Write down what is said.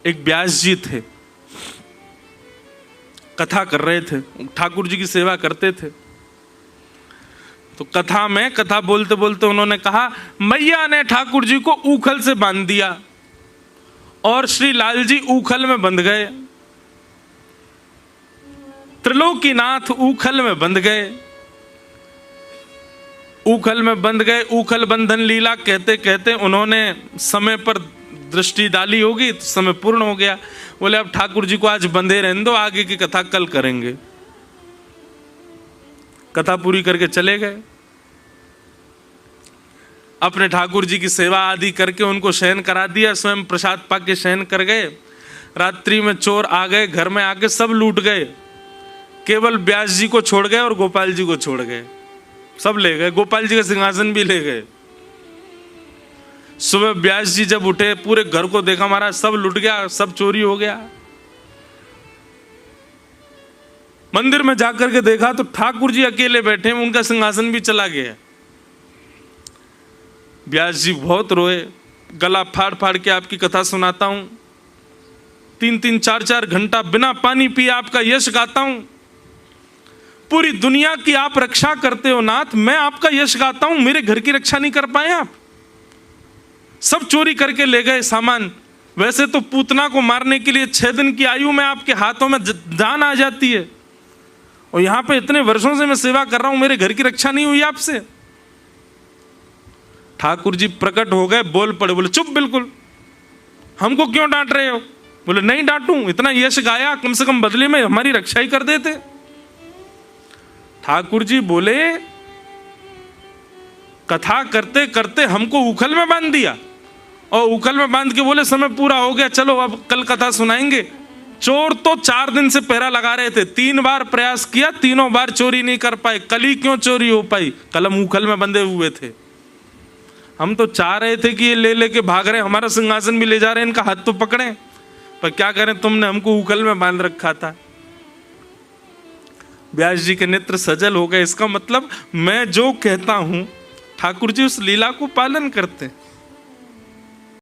एक व्यास जी थे, कथा कर रहे थे, ठाकुर जी की सेवा करते थे। तो कथा बोलते बोलते उन्होंने कहा, मैया ने ठाकुर जी को ऊखल से बांध दिया और श्री लाल जी ऊखल में बंध गए। त्रिलोकीनाथ ऊखल में बंध गए, ऊखल में बंध गए। ऊखल बंधन लीला कहते कहते उन्होंने समय पर दृष्टि डाली होगी, तो समय पूर्ण हो गया। बोले अब ठाकुर जी को आज बंधे रहने दो, आगे की कथा कल करेंगे। कथा पूरी करके चले गए। अपने ठाकुर जी की सेवा आदि करके उनको शयन करा दिया, स्वयं प्रसाद पाके शयन कर गए। रात्रि में चोर आ गए, घर में आके सब लूट गए, केवल व्यास जी को छोड़ गए और गोपाल जी को छोड़ गए। सब ले गए, गोपाल जी का सिंहासन भी ले गए। सुबह व्यास जी जब उठे, पूरे घर को देखा, महाराज सब लुट गया, सब चोरी हो गया। मंदिर में जाकर के देखा तो ठाकुर जी अकेले बैठे, उनका सिंहासन भी चला गया। व्यास जी बहुत रोए, गला फाड़ फाड़ के आपकी कथा सुनाता हूं, 3-3, 4-4 घंटा बिना पानी पिए आपका यश गाता हूं। पूरी दुनिया की आप रक्षा करते हो नाथ, मैं आपका यश गाता हूं, मेरे घर की रक्षा नहीं कर पाए आप। सब चोरी करके ले गए सामान। वैसे तो पूतना को मारने के लिए 6 दिन की आयु में आपके हाथों में जान आ जाती है, और यहां पे इतने वर्षों से मैं सेवा कर रहा हूं, मेरे घर की रक्षा नहीं हुई आपसे। ठाकुर जी प्रकट हो गए, बोल पड़े, बोले चुप बिल्कुल, हमको क्यों डांट रहे हो? बोले नहीं डांटूं, इतना यश गाया, कम से कम बदले में हमारी रक्षा ही कर देते। ठाकुर जी बोले कथा करते करते हमको उखल में बांध दिया, और उखल में बांध के बोले समय पूरा हो गया, चलो अब कल कथा सुनाएंगे। चोर तो 4 दिन से पहरा लगा रहे थे, 3 बार प्रयास किया, तीनों बार चोरी नहीं कर पाए। कल ही क्यों चोरी हो पाई? कल हम उखल में बंधे हुए थे। हम तो चाह रहे थे कि ये ले लेके भाग रहे, हमारा सिंहासन भी ले जा रहे हैं, इनका हाथ तो पकड़े, पर क्या करें, तुमने हमको उखल में बांध रखा था। व्यास जी के नेत्र सजल हो गए। इसका मतलब मैं जो कहता हूं ठाकुर जी उस लीला को पालन करते हैं।